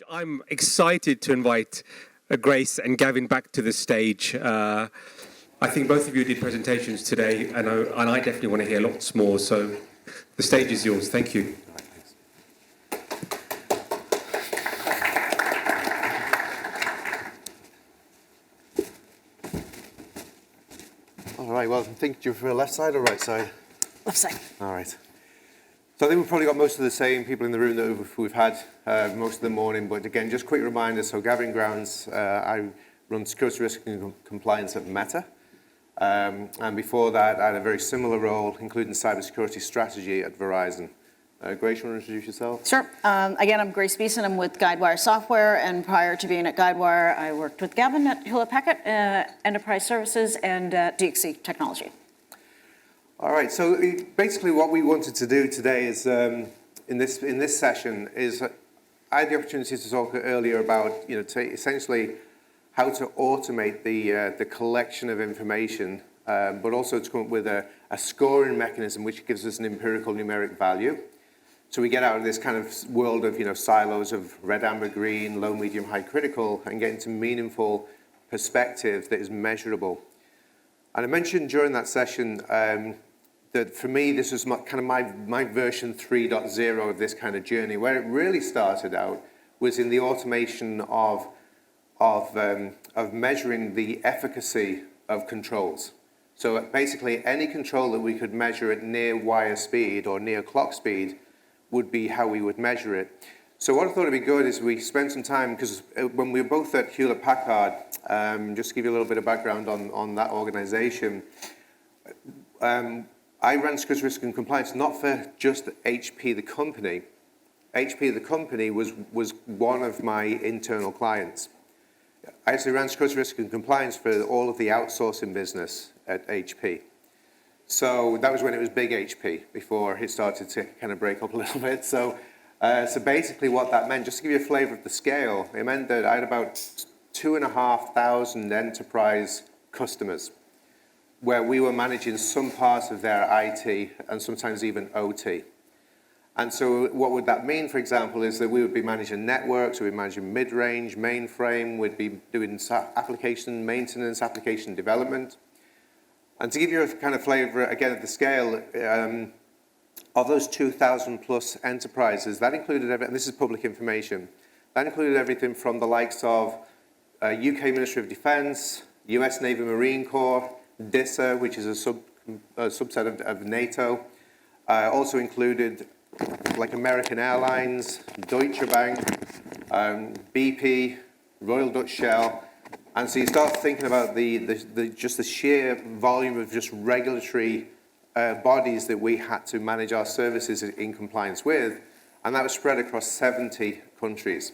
I'm excited to invite Grace and Gavin back to the stage. I think both of you did presentations today, and I definitely want to hear lots more, so the stage is yours. Thank you. All right, well, I think you're for the left side or right side? Left side. All right. So I think we've probably got most of the same people in the room that we've had most of the morning, but again, just quick reminder, so Gavin Grounds, I run security risk and compliance at Meta, and before that I had a very similar role, including cybersecurity strategy at Verizon. Grace, you want to introduce yourself? Sure. Again, I'm Grace Beeson. I'm with Guidewire Software, and prior to being at Guidewire, I worked with Gavin at Hewlett-Packard Enterprise Services and DXC Technology. All right, so basically what we wanted to do today is, in this session, is I had the opportunity to talk earlier about, essentially how to automate the collection of information, but also to come up with a scoring mechanism which gives us an empirical numeric value. So we get out of this kind of world of, silos of red, amber, green, low, medium, high, critical, and get into meaningful perspective that is measurable. And I mentioned during that session that for me, this was my version 3.0 of this kind of journey. Where it really started out was in the automation of measuring the efficacy of controls. So basically, any control that we could measure at near wire speed or near clock speed would be how we would measure it. So what I thought would be good is we spent some time, because when we were both at Hewlett-Packard, just to give you a little bit of background on that organization, I ran security risk and compliance not for just HP the company. HP the company was one of my internal clients. I actually ran security risk and compliance for all of the outsourcing business at HP. So that was when it was big HP, before it started to kind of break up a little bit. So basically what that meant, just to give you a flavor of the scale, it meant that I had about 2,500 enterprise customers where we were managing some parts of their IT and sometimes even OT. And so what would that mean, for example, is that we would be managing networks, we'd be managing mid-range, mainframe, we'd be doing application maintenance, application development. And to give you a kind of flavor, again, of the scale, of those 2,000 plus enterprises, that included everything, and this is public information, that included everything from the likes of UK Ministry of Defense, US Navy Marine Corps, DISA, which is a subset of NATO, also included like American Airlines, Deutsche Bank, BP, Royal Dutch Shell. And so you start thinking about just the sheer volume of just regulatory bodies that we had to manage our services in compliance with, and that was spread across 70 countries.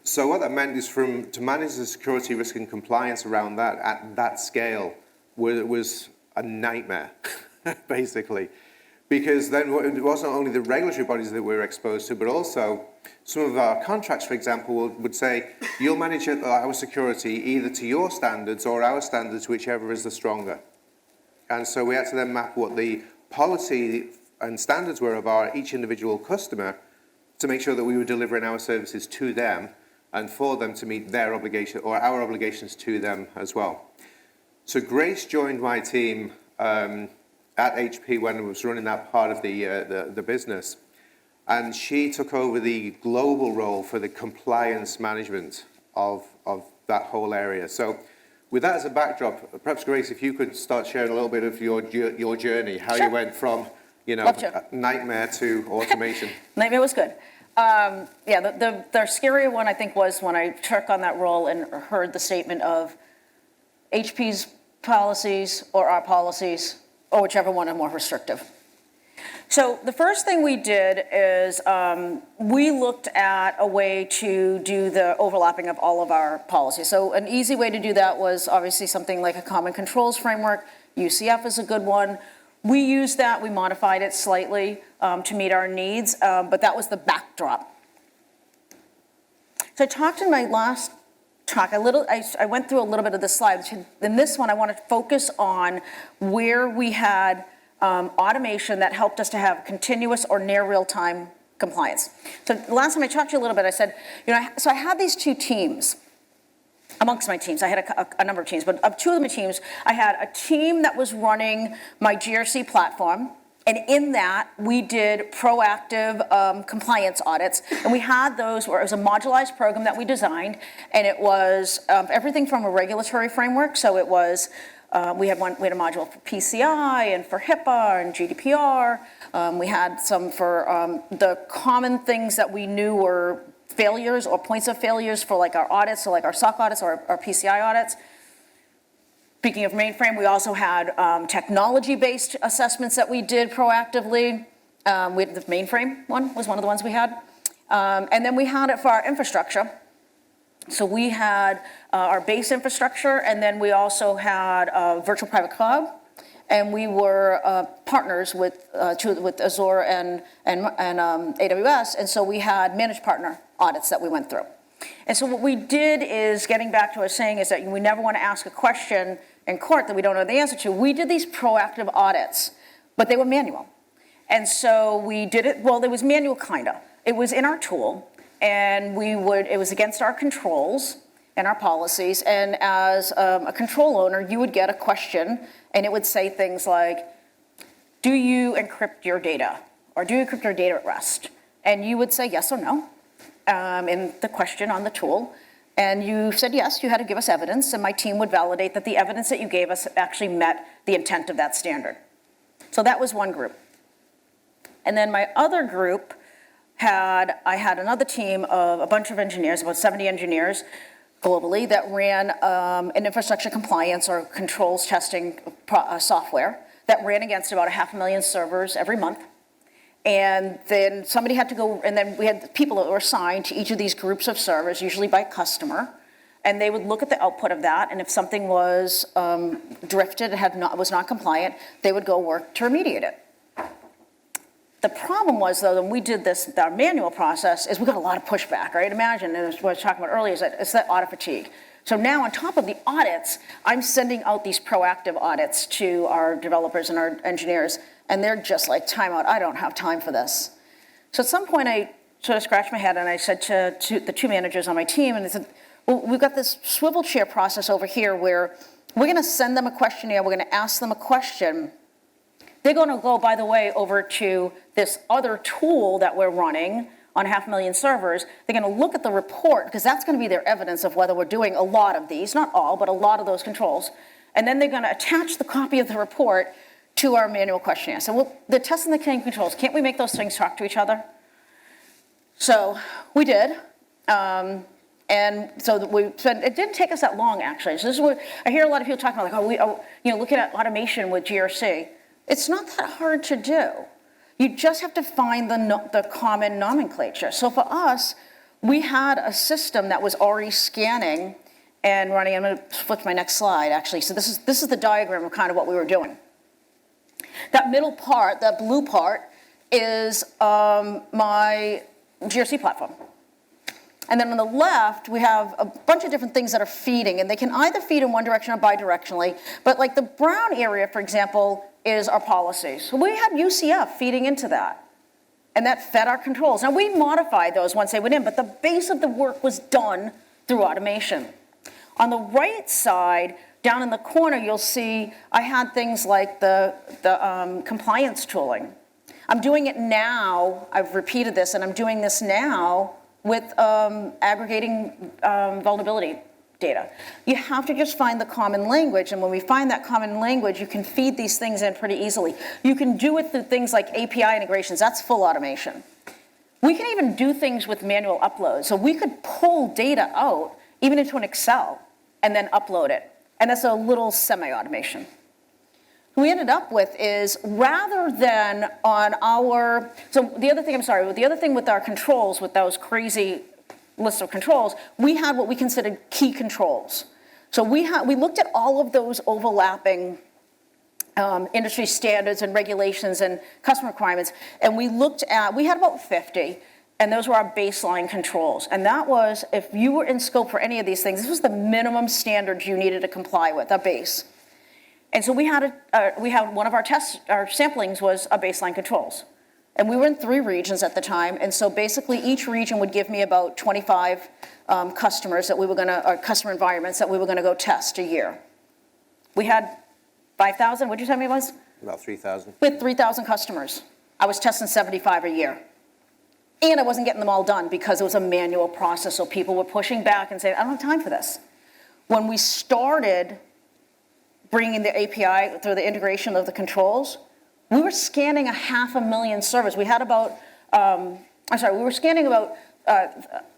So what that meant is to manage the security risk and compliance around that at that scale was a nightmare, basically. Because then it wasn't only the regulatory bodies that we were exposed to, but also some of our contracts, for example, would say, you'll manage our security either to your standards or our standards, whichever is the stronger. And so we had to then map what the policy and standards were of each individual customer to make sure that we were delivering our services to them and for them to meet their obligation or our obligations to them as well. So Grace joined my team at HP when I was running that part of the business. And she took over the global role for the compliance management of that whole area. So with that as a backdrop, perhaps Grace, if you could start sharing a little bit of your journey, how Sure. you went from nightmare to automation. Nightmare was good. The scary one, I think, was when I took on that role and heard the statement of HP's policies or our policies, or whichever one are more restrictive. So the first thing we did is we looked at a way to do the overlapping of all of our policies. So an easy way to do that was obviously something like a common controls framework. UCF is a good one. We used that, we modified it slightly to meet our needs, but that was the backdrop. So I talked in my last talk I went through a little bit of the slides. In this one, I want to focus on where we had automation that helped us to have continuous or near real-time compliance. So the last time I talked to you a little bit, I said, so I had these two teams. Amongst my teams, I had a number of teams, but of two of my teams, I had a team that was running my GRC platform, and in that, we did proactive compliance audits, and we had those where it was a modularized program that we designed, and it was everything from a regulatory framework, so it was, we had a module for PCI and for HIPAA and GDPR, we had some for the common things that we knew were failures or points of failures for like our audits, so like our SOC audits or our PCI audits. Speaking of mainframe, we also had technology-based assessments that we did proactively. We had the mainframe one was one of the ones we had. And then we had it for our infrastructure. So we had our base infrastructure, and then we also had virtual private cloud. And we were partners with Azure and AWS, and so we had managed partner audits that we went through. And so what we did is, getting back to what I was saying, is that we never want to ask a question in court that we don't know the answer to. We did these proactive audits, but they were manual. And so we did it, well, it was manual kind of. It was in our tool, and it was against our controls and our policies, and as a control owner, you would get a question, and it would say things like, do you encrypt your data? Or do you encrypt your data at rest? And you would say yes or no in the question on the tool. And you said yes, you had to give us evidence, and my team would validate that the evidence that you gave us actually met the intent of that standard. So that was one group. And then my other group I had another team of a bunch of engineers, about 70 engineers globally, that ran an infrastructure compliance or controls testing software that ran against about 500,000 servers every month. And then somebody had to go, and then we had people that were assigned to each of these groups of servers, usually by customer, and they would look at the output of that, and if something was drifted, was not compliant, they would go work to remediate it. The problem was, though, when we did this, our manual process, is we got a lot of pushback, right? Imagine, and what I was talking about earlier, is that it's that audit fatigue. So now, on top of the audits, I'm sending out these proactive audits to our developers and our engineers, and they're just like, time out, I don't have time for this. So at some point, I sort of scratched my head, and I said to the two managers on my team, and I said, well, we've got this swivel chair process over here where we're going to send them a questionnaire, we're going to ask them a question. They're going to go, by the way, over to this other tool that we're running on 500,000 servers. They're going to look at the report, because that's going to be their evidence of whether we're doing a lot of these, not all, but a lot of those controls. And then they're going to attach the copy of the report to our manual questionnaire. So well, the tests and the controls, can't we make those things talk to each other? So we did. And so we spent, it didn't take us that long, actually. So this is what I hear a lot of people talking about, like, looking at automation with GRC. It's not that hard to do. You just have to find the common nomenclature. So for us, we had a system that was already scanning and running. I'm going to flip to my next slide, actually. So this is the diagram of kind of what we were doing. That middle part, that blue part, is my GRC platform. And then on the left, we have a bunch of different things that are feeding, and they can either feed in one direction or bidirectionally. But like the brown area, for example, is our policies. So we had UCF feeding into that, and that fed our controls. Now, we modified those once they went in, but the base of the work was done through automation. On the right side, down in the corner, you'll see I had things like the compliance tooling. I'm doing it now. I've repeated this, and I'm doing this now with aggregating vulnerability data. You have to just find the common language, and when we find that common language, you can feed these things in pretty easily. You can do it through things like API integrations. That's full automation. We can even do things with manual uploads. So we could pull data out, even into an Excel, and then upload it. And that's a little semi-automation. What we ended up with is, rather than on our, so the other thing with our controls, with those crazy lists of controls, we had what we considered key controls. So we looked at all of those overlapping industry standards and regulations and customer requirements, and we had about 50, and those were our baseline controls. And that was, if you were in scope for any of these things, this was the minimum standards you needed to comply with, a base. And so we had one of our tests, our samplings was a baseline controls. And we were in 3 regions at the time, and so basically each region would give me about 25 customers that we were gonna, or customer environments that we were gonna go test a year. We had 5,000, what'd you tell me it was? About 3,000. We had 3,000 customers. I was testing 75 a year. And I wasn't getting them all done because it was a manual process, so people were pushing back and saying, I don't have time for this. When we started bringing the API through the integration of the controls, we were scanning 500,000 servers. We had about, we were scanning about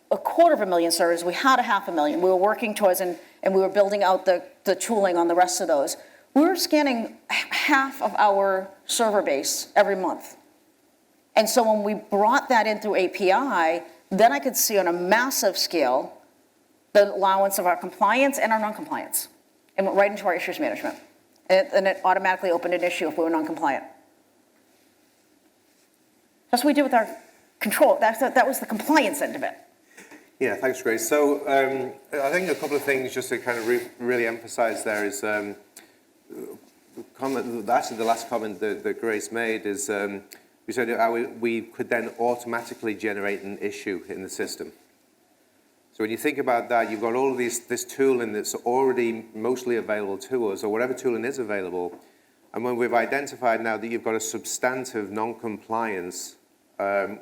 250,000 servers. We had 500,000. We were working towards, and we were building out the tooling on the rest of those. We were scanning half of our server base every month. And so when we brought that in through API, then I could see on a massive scale the allowance of our compliance and our non-compliance. And went right into our issues management. And it automatically opened an issue if we were non-compliant. That's what we did with our control. That was the compliance end of it. Yeah, thanks, Grace. So I think a couple of things just to kind of really emphasize there is, actually the last comment that Grace made is, we said how we could then automatically generate an issue in the system. So when you think about that, you've got all of this tooling that's already mostly available to us, or whatever tooling is available. And when we've identified now that you've got a substantive non-compliance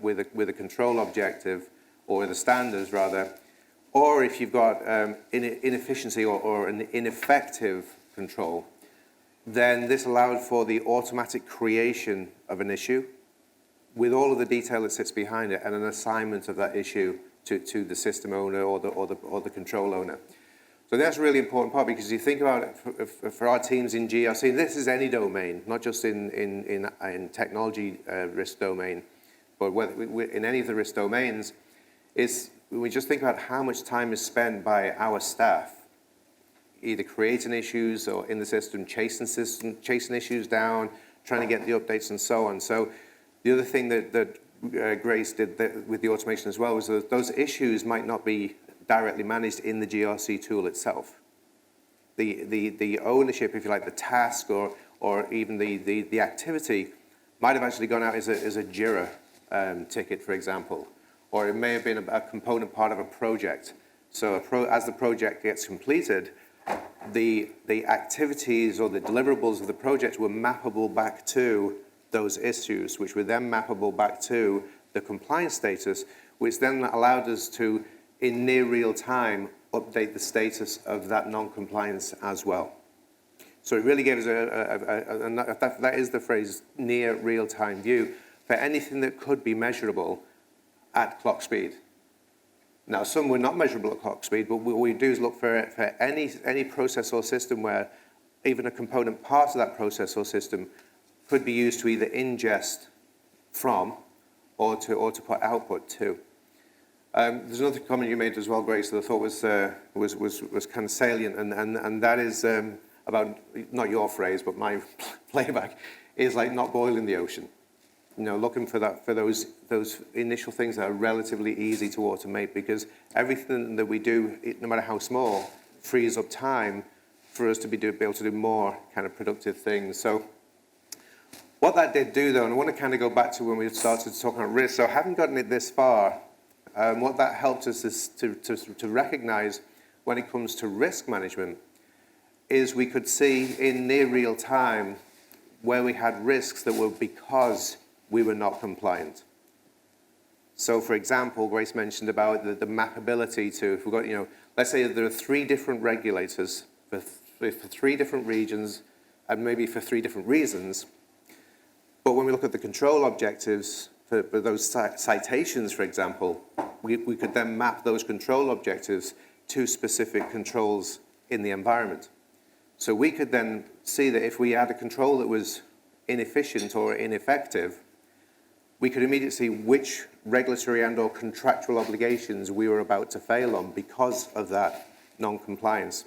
with a control objective, or with the standards rather, or if you've got inefficiency or an ineffective control, then this allowed for the automatic creation of an issue with all of the detail that sits behind it and an assignment of that issue to the system owner or the control owner. So that's a really important part, because you think about it for our teams in GRC, this is any domain, not just in technology risk domain, but in any of the risk domains, is when we just think about how much time is spent by our staff either creating issues or in the system, chasing issues down, trying to get the updates and so on. So the other thing that Grace did with the automation as well was that those issues might not be directly managed in the GRC tool itself. The ownership, if you like, the task or even the activity might have actually gone out as a JIRA ticket, for example, or it may have been a component part of a project. So as the project gets completed, the activities or the deliverables of the project were mappable back to those issues, which were then mappable back to the compliance status, which then allowed us to, in near real time, update the status of that non-compliance as well. So it really gave us that is the phrase, near real-time view, for anything that could be measurable at clock speed. Now, some were not measurable at clock speed, but what we do is look for any process or system where even a component part of that process or system could be used to either ingest from or to put output to. There's another comment you made as well, Grace, that I thought was kind of salient, and that is about, not your phrase, but my playback, is like not boiling the ocean. You know, looking for those initial things that are relatively easy to automate, because everything that we do, no matter how small, frees up time for us to be able to do more kind of productive things. So what that did do, though, and I want to kind of go back to when we started talking about risk, so having gotten it this far, what that helped us is to recognize when it comes to risk management is we could see in near real time where we had risks that were because we were not compliant. So, for example, Grace mentioned about the mappability to, if we've got, let's say there are 3 different regulators for 3 different regions and maybe for 3 different reasons. But when we look at the control objectives for those citations, for example, we could then map those control objectives to specific controls in the environment. So we could then see that if we had a control that was inefficient or ineffective, we could immediately see which regulatory and or contractual obligations we were about to fail on because of that non-compliance.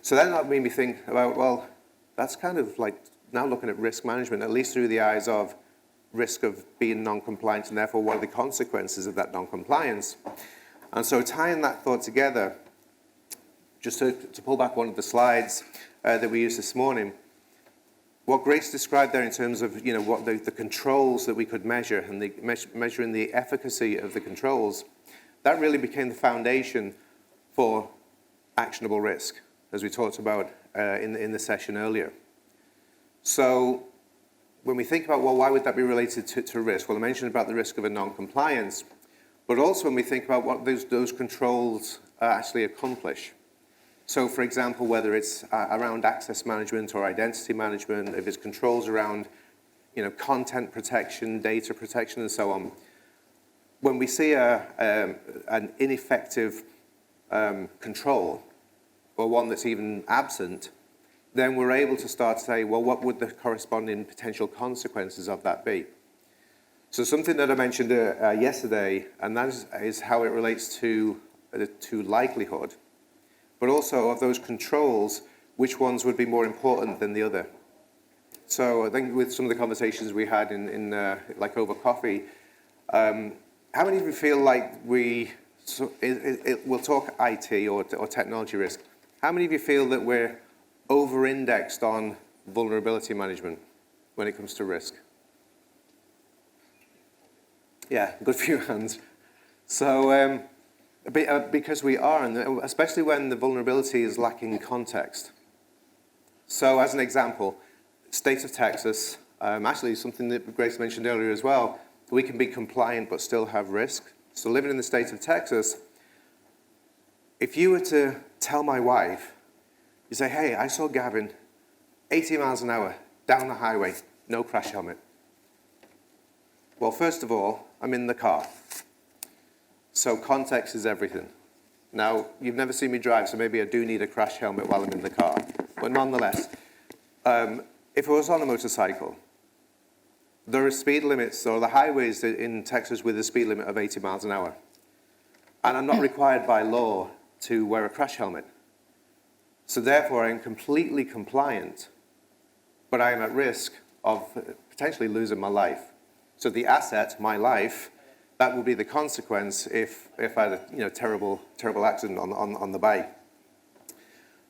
So then that made me think about, well, that's kind of like now looking at risk management, at least through the eyes of risk of being non-compliant, and therefore what are the consequences of that non-compliance. And so tying that thought together, just to pull back one of the slides that we used this morning, what Grace described there in terms of, what the controls that we could measure and measuring the efficacy of the controls, that really became the foundation for actionable risk, as we talked about in the session earlier. So when we think about, well, why would that be related to risk? Well, I mentioned about the risk of a non-compliance, but also when we think about what those controls actually accomplish. So, for example, whether it's around access management or identity management, if it's controls around, content protection, data protection, and so on, when we see an ineffective control, or one that's even absent, then we're able to start to say, well, what would the corresponding potential consequences of that be? So something that I mentioned yesterday, and that is how it relates to likelihood, but also of those controls, which ones would be more important than the other. So I think with some of the conversations we had in like over coffee, how many of you feel like we'll talk IT or technology risk, how many of you feel that we're over-indexed on vulnerability management when it comes to risk? Yeah, good few hands. So, because we are, and especially when the vulnerability is lacking context. So as an example, state of Texas, actually something that Grace mentioned earlier as well, we can be compliant but still have risk. So living in the state of Texas, if you were to tell my wife, you say, hey, I saw Gavin 80 miles an hour down the highway, no crash helmet. Well, first of all, I'm in the car. So context is everything. Now, you've never seen me drive, so maybe I do need a crash helmet while I'm in the car. But nonetheless, if I was on a motorcycle, there are speed limits, or the highways in Texas with a speed limit of 80 miles an hour. And I'm not required by law to wear a crash helmet. So therefore, I'm completely compliant, but I am at risk of potentially losing my life. So the asset, my life, that will be the consequence if I had a terrible accident on the bike.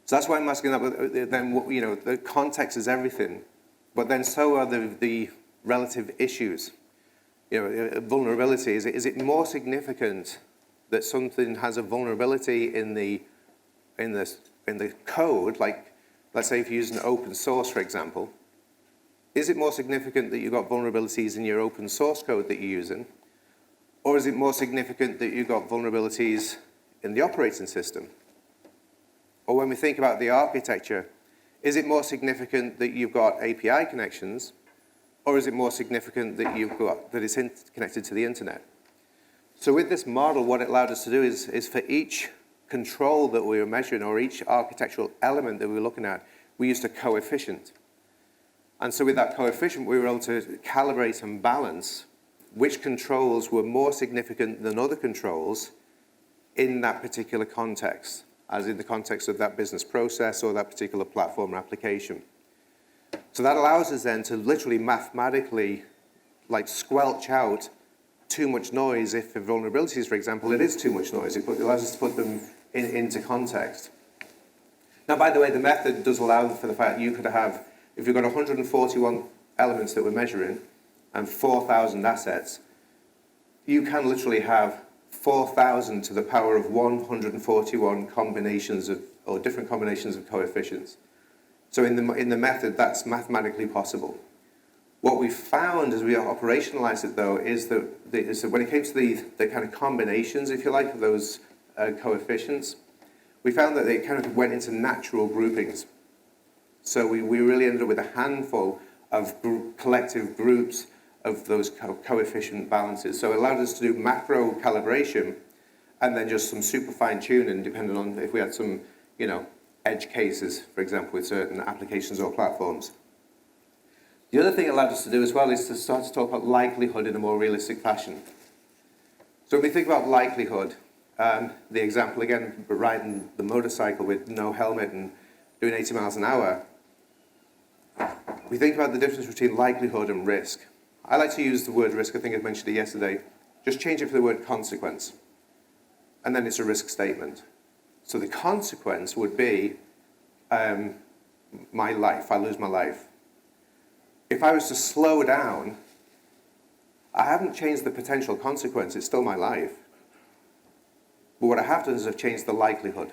So that's why I'm asking that. Then the context is everything, but then so are the relative issues. Vulnerability. Is it more significant that something has a vulnerability in the code? Like, let's say if you use an open source, for example, is it more significant that you've got vulnerabilities in your open source code that you're using? Or is it more significant that you've got vulnerabilities in the operating system? Or when we think about the architecture, is it more significant that you've got API connections? Or is it more significant that it's connected to the internet? So with this model, what it allowed us to do is for each control that we were measuring, or each architectural element that we were looking at, we used a coefficient. And so with that coefficient, we were able to calibrate and balance which controls were more significant than other controls in that particular context, as in the context of that business process or that particular platform or application. So that allows us then to literally mathematically squelch out too much noise. If for vulnerabilities, for example, it is too much noise. It allows us to put them into context. Now, by the way, the method does allow for the fact you could have, if you've got 141 elements that we're measuring, and 4,000 assets, you can literally have 4,000 to the power of 141 combinations of, or different combinations of coefficients. So in the method, that's mathematically possible. What we found as we operationalized it, though, is that when it came to the kind of combinations, if you like, of those coefficients, we found that they kind of went into natural groupings. So we really ended up with a handful of collective groups of those coefficient balances. So it allowed us to do macro calibration and then just some super fine tuning depending on if we had some, edge cases, for example, with certain applications or platforms. The other thing it allowed us to do as well is to start to talk about likelihood in a more realistic fashion. So when we think about likelihood, the example again, riding the motorcycle with no helmet and doing 80 miles an hour, we think about the difference between likelihood and risk. I like to use the word risk, I think I mentioned it yesterday, just change it for the word consequence. And then it's a risk statement. So the consequence would be my life, I lose my life. if I was to slow down, I haven't changed the potential consequence. It's still my life. But what I have done is I've changed the likelihood.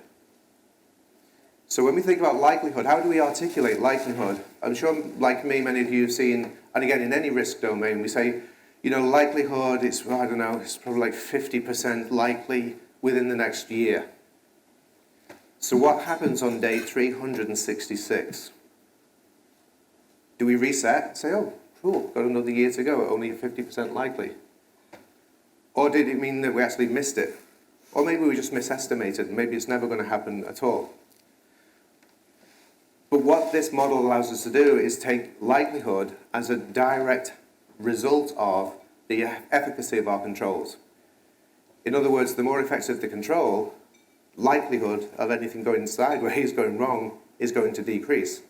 So when we think about likelihood, how do we articulate likelihood? I'm sure, like me, many of you have seen, and again, in any risk domain, we say, you know, likelihood, it's, I don't know, it's probably like 50% likely within the next year. So what happens on day 366? Do we reset and say, oh, cool, got another year to go, only 50% likely? Or did it mean that we actually missed it? Or maybe we just misestimated, maybe it's never going to happen at all. But what this model allows us to do is take likelihood as a direct result of the efficacy of our controls. In other words, the more effective the control, likelihood of anything going sideways, going wrong, is going to decrease.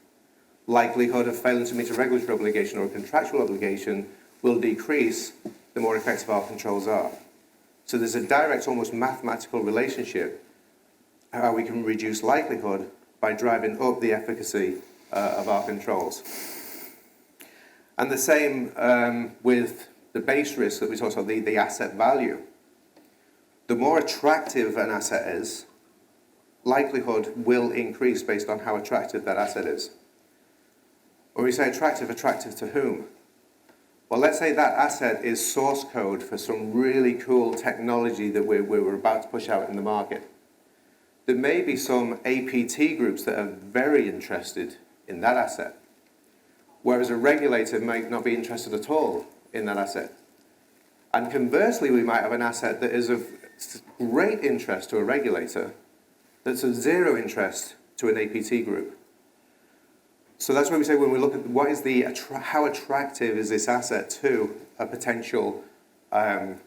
Likelihood of failing to meet a regulatory obligation or a contractual obligation will decrease the more effective our controls are. So there's a direct, almost mathematical relationship how we can reduce likelihood by driving up the efficacy of our controls. And the same with the base risk that we talked about, the asset value. The more attractive an asset is, likelihood will increase based on how attractive that asset is. When we say attractive, attractive to whom? Well, let's say that asset is source code for some really cool technology that we're about to push out in the market. There may be some APT groups that are very interested in that asset, whereas a regulator might not be interested at all in that asset. And conversely, we might have an asset that is of great interest to a regulator that's of zero interest to an APT group. So that's why we say when we look at what is how attractive is this asset to a potential, foe,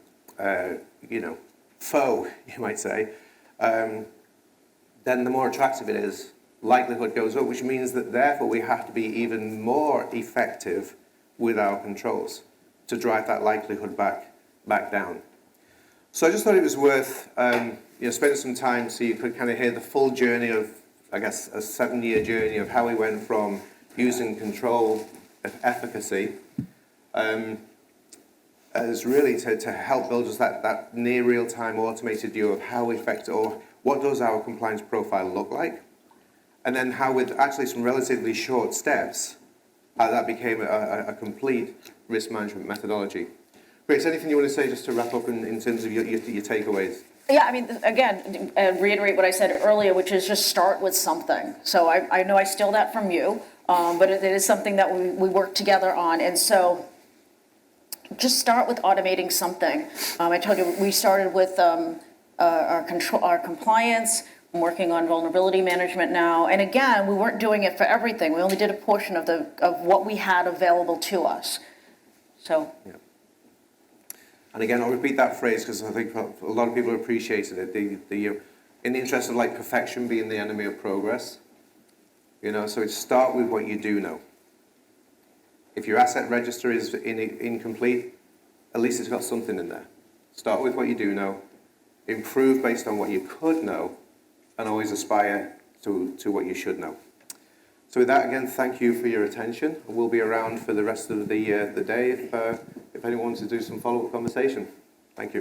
you might say, then the more attractive it is, likelihood goes up, which means that therefore we have to be even more effective with our controls to drive that likelihood back down. So I just thought it was worth spending some time so you could kind of hear the full journey of, I guess, a 7-year journey of how we went from using control efficacy as really to help build us that near real-time automated view of how effective, or what does our compliance profile look like, and then how with actually some relatively short steps, how that became a complete risk management methodology. Grace, anything you want to say just to wrap up in terms of your takeaways? Yeah, I mean, again, reiterate what I said earlier, which is just start with something. So I know I steal that from you, but it is something that we work together on. And so just start with automating something. I told you we started with our compliance. I'm working on vulnerability management now. And again, we weren't doing it for everything. We only did a portion of what we had available to us. So. Yeah. And again, I'll repeat that phrase because I think a lot of people appreciated it. In the interest of perfection being the enemy of progress, so it's start with what you do know. If your asset register is incomplete, at least it's got something in there. Start with what you do know, improve based on what you could know, and always aspire to what you should know. So with that, again, thank you for your attention. We'll be around for the rest of the day if anyone wants to do some follow-up conversation. Thank you.